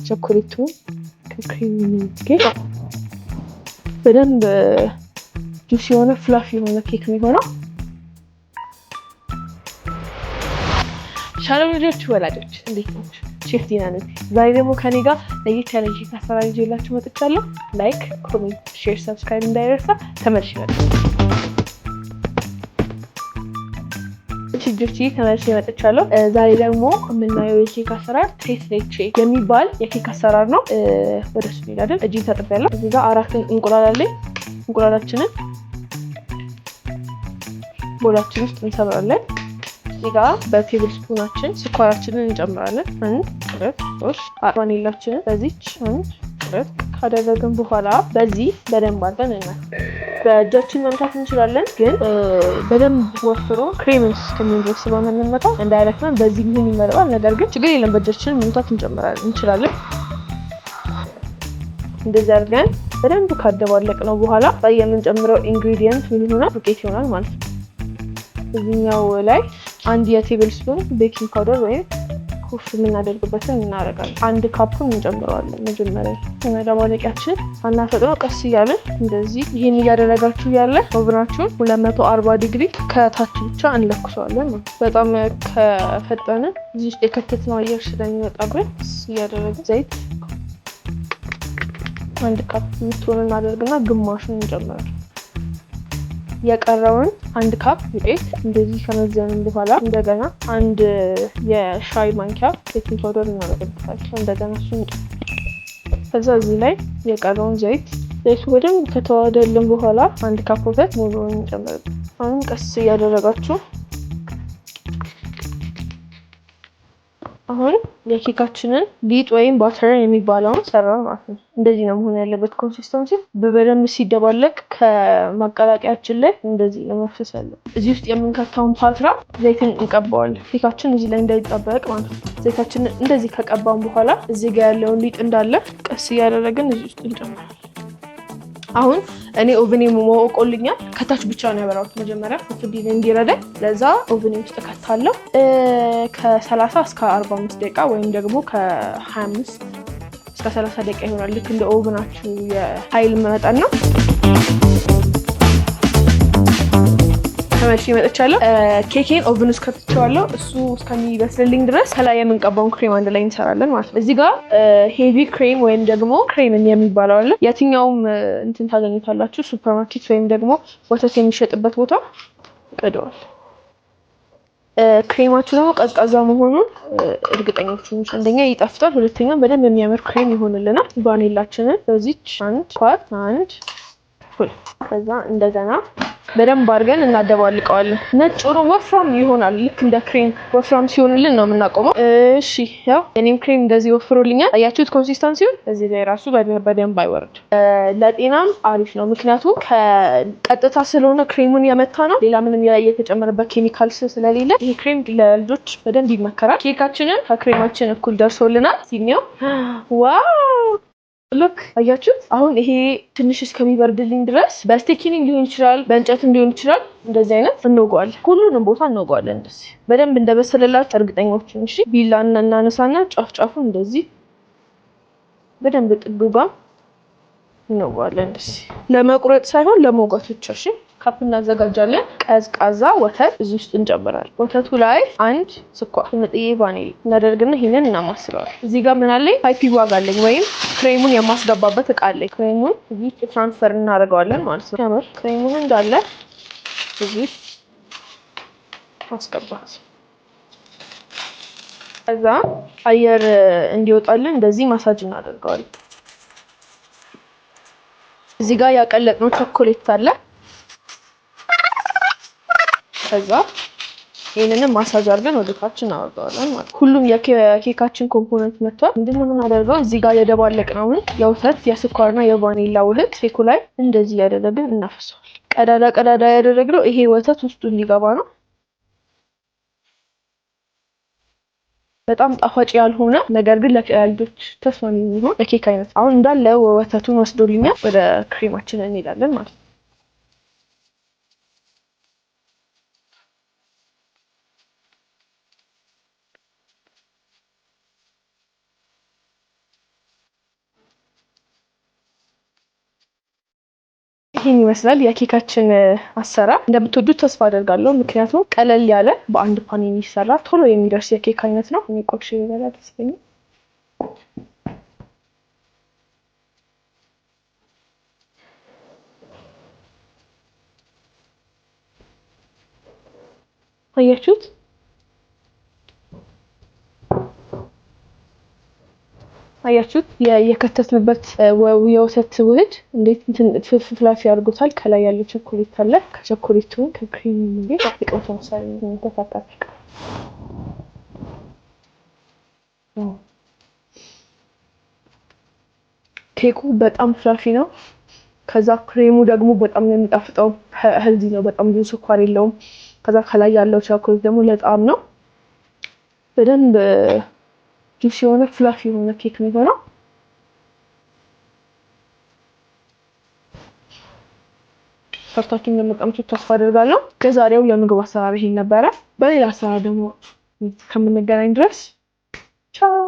ቸኮሌቱ ከክሬም ጋር በደንብ ጁስ የሆነ ፍላፊ የሆነ ኬክ የሚሆነው። ሻሎም ልጆች ወላጆች እንዴት ናችሁ? ሼፍ ዲና ነኝ። ዛሬ ደግሞ ከኔ ጋር ለየት ያለ ኬክ አሰራር ይዤላችሁ መጥቻለሁ። ላይክ፣ ኮሜንት፣ ሼር፣ ሰብስክራይብ እንዳይረሳ። ተመልሼ መጥቻለሁ። ዛሬ ደግሞ የምናየው የኬክ አሰራር ትሬስ ሌቼ የሚባል የኬክ አሰራር ነው። ወደ እሱ እንሄዳለን። እጄን ታጥቤያለሁ። እዚህ ጋር 4 እንቁላል አለኝ። እንቁላላችንን ቦላችን ውስጥ እንሰብራለን። እዚህ ጋር በቴብል ስፑናችን ስኳራችንን እንጨምራለን። 1 2 3 ቫኒላችንን በዚች 1 2 ካደረግን በኋላ በዚህ በደንብ አድርገን በእጃችን መምታት እንችላለን፣ ግን በደንብ ወፍሮ ክሬም እስከሚሆን ድረስ ስለሆነ የምንመታው እንዳይረክመን በዚህ ቢሆን ይመረጣል። ነገር ግን ችግር የለም፣ በእጃችን መምታት እንችላለን። እንደዚህ አድርገን በደንብ ካደባለቅነው በኋላ የምንጨምረው ኢንግሪዲየንት ምን ይሆናል? ዱቄት ይሆናል ማለት ነው። እዚህኛው ላይ 1 የቴብል ስፑን ቤኪንግ ፓውደር ወይም ኩፍ የምናደርግበትን እናደርጋለን። 1 ካፕን እንጨምረዋለን። መጀመሪያ መደባለቂያችን አናፈጥነው፣ ቀስ እያለን እንደዚህ ይሄን እያደረጋችሁ ያለ ኦቨናችሁን 240 ዲግሪ ከታች ብቻ እንለኩሰዋለን። በጣም ከፈጠነ እዚህ ውስጥ የከተትነው አየር ስለሚወጣብን እያደረግን ዘይት 1 ካፕ የምትሆን እናደርግና ግማሹን እንጨምራለን። የቀረውን 1 ካፕ ዱቄት እንደዚህ ከመዘንን በኋላ እንደገና 1 የሻይ ማንኪያ ቤኪንግ ፓውደር እናደርግበታለን። እንደገና እሱን ከዛ እዚህ ላይ የቀረውን ዘይቱ በደንብ ከተዋሃደልን በኋላ 1 ካፕ ወተት ሙሉውን እንጨምራለን። አሁን ቀስ እያደረጋችሁ አሁን የኬካችንን ሊጥ ወይም ባተር የሚባለውን ሰራን ማለት ነው። እንደዚህ ነው መሆን ያለበት ኮንሲስተንሲ። በደንብ ሲደባለቅ ከማቀላቀያችን ላይ እንደዚህ ለመፍሰስ ያለው። እዚህ ውስጥ የምንከታውን ፓትራ ዘይትን እንቀባዋለን፣ ኬካችን እዚህ ላይ እንዳይጣበቅ ማለት ነው። ዘይታችንን እንደዚህ ከቀባን በኋላ እዚህ ጋር ያለውን ሊጥ እንዳለ ቀስ እያደረግን እዚህ ውስጥ እንጨምራለን። አሁን እኔ ኦቨኔ ሞቆልኛል። ከታች ብቻ ነው ያበራሁት መጀመሪያ ፍዲን እንዲረዳኝ። ለዛ ኦቨኔ ውስጥ ከታለው ከ30 እስከ 45 ደቂቃ ወይም ደግሞ ከ25 እስከ 30 ደቂቃ ይሆናል። ልክ እንደ ኦቨናችሁ የኃይል መጠን ነው። ተመልሼ መጥቻለሁ። ኬኬን ኦቨን ውስጥ ከትቼዋለሁ። እሱ እስከሚበስልልኝ ድረስ ከላይ የምንቀባውን ክሬም አንድ ላይ እንሰራለን ማለት ነው። እዚህ ጋር ሄቪ ክሬም ወይም ደግሞ ክሬምን የሚባለው አለ። የትኛውም እንትን ታገኙታላችሁ፣ ሱፐርማርኬት ወይም ደግሞ ወተት የሚሸጥበት ቦታ ይቀደዋል። ክሬማችሁ ደግሞ ቀዝቃዛ መሆኑን እርግጠኞች ሁኑ። አንደኛ ይጣፍጣል፣ ሁለተኛ በደንብ የሚያምር ክሬም ይሆንልናል። ቫኒላችንን በዚች 1 ፉል ከዛ እንደገና በደንብ አድርገን እናደባልቀዋለን። ነጭ ሆኖ ወፍራም ይሆናል። ልክ እንደ ክሬም ወፍራም ሲሆንልን ነው የምናቆመው። እሺ ያው እኔም ክሬም እንደዚህ ወፍሮልኛል። አያችሁት ኮንሲስተንሲውን? እዚህ ላይ ራሱ በደንብ አይወርድ። ለጤናም አሪፍ ነው፣ ምክንያቱም ከቀጥታ ስለሆነ ክሬሙን የመታ ነው። ሌላ ምንም የተጨመረበት ኬሚካል ስለሌለ ይሄ ክሬም ለልጆች በደንብ ይመከራል። ኬካችንን ከክሬማችን እኩል ደርሶልናል። ሲኒው ዋው ሉክ አያችሁት? አሁን ይሄ ትንሽ እስከሚበርድልኝ ድረስ በስቲኪኒንግ ሊሆን ይችላል፣ በእንጨትም ሊሆን ይችላል። እንደዚህ አይነት እንወጋዋለን፣ ሁሉንም ቦታ እንወጋዋለን። እንደዚህ በደንብ እንደበሰለላችሁ እርግጠኞች ሁኑ። እሺ ቢላን እናነሳና ጫፉን እንደዚህ በደንብ ጥጉ ጋር እንወጋዋለን። እንደዚህ ለመቁረጥ ሳይሆን ለመውጋት ብቻ። እሺ ካፕ እናዘጋጃለን። ቀዝቃዛ ወተት እዚህ ውስጥ እንጨምራለን። ወተቱ ላይ 1 ስኳር፣ ትንጥዬ ቫኒላ እናደርግና ይሄንን እናማስለዋለን። እዚህ ጋር ምን አለኝ? ፓይፒ ዋግ አለኝ ወይም ክሬሙን የማስገባበት እቃ አለኝ። ክሬሙን እዚህ ትራንስፈር እናደርገዋለን ማለት ነው። ያምር ክሬሙን እንዳለ እዚህ አስገባት። ከዛ አየር እንዲወጣልን እንደዚህ ማሳጅ እናደርገዋለን። እዚህ ጋር ያቀለጥነው ቸኮሌት አለ። ከዛ ይሄንን ማሳጅ አድርገን ወደ ታች እናወጣዋለን ማለት ነው። ሁሉም የኬካችን ኮምፖነንት መጥቷል። ምንድነው የምናደርገው? እዚህ ጋር የደባለቅነውን የወተት የስኳርና የቫኒላ ውህድ ኬኩ ላይ እንደዚህ ያደረግን እናፈሰዋለን። ቀዳዳ ያደረግነው ይሄ ወተት ውስጡ እንዲገባ ነው። በጣም ጣፋጭ ያልሆነ ነገር ግን ለልጆች ተስማሚ የሚሆን የኬክ አይነት። አሁን እንዳለ ወተቱን ወስዶልኛል። ወደ ክሬማችን እንሄዳለን ማለት ነው። ይህን ይመስላል የኬካችን አሰራር። እንደምትወዱት ተስፋ አደርጋለሁ። ምክንያቱም ቀለል ያለ በአንድ ፓን የሚሰራ ቶሎ የሚደርስ የኬክ አይነት ነው። እኔ ቆርሼ ይበላ ደስ ይለኛል። አያችሁት? አያችሁት? የከተትንበት የወተት ውህድ እንዴት ፍላፊ አድርጎታል። ከላይ ያለው ቸኮሌት አለ። ከቸኮሌቱ ከክሪም እንዴት አፍቅሮ ተመሳሳይ ተፈታተፈ። ኬኩ በጣም ፍላፊ ነው። ከዛ ክሬሙ ደግሞ በጣም ነው የሚጣፍጠው። ሄልዚ ነው። በጣም ብዙ ስኳር የለውም። ከዛ ከላይ ያለው ቸኮሌት ደግሞ ለጣም ነው። በደንብ ጁስ የሆነ ፍላፊ የሆነ ኬክ ነው የሚሆነው። ሰርታችሁ እንደምትቀምሱት ተስፋ አደርጋለሁ። ከዛሬው የምግብ አሰራር ይሄን ነበረ። በሌላ አሰራር ደግሞ ከምንገናኝ ድረስ ቻው።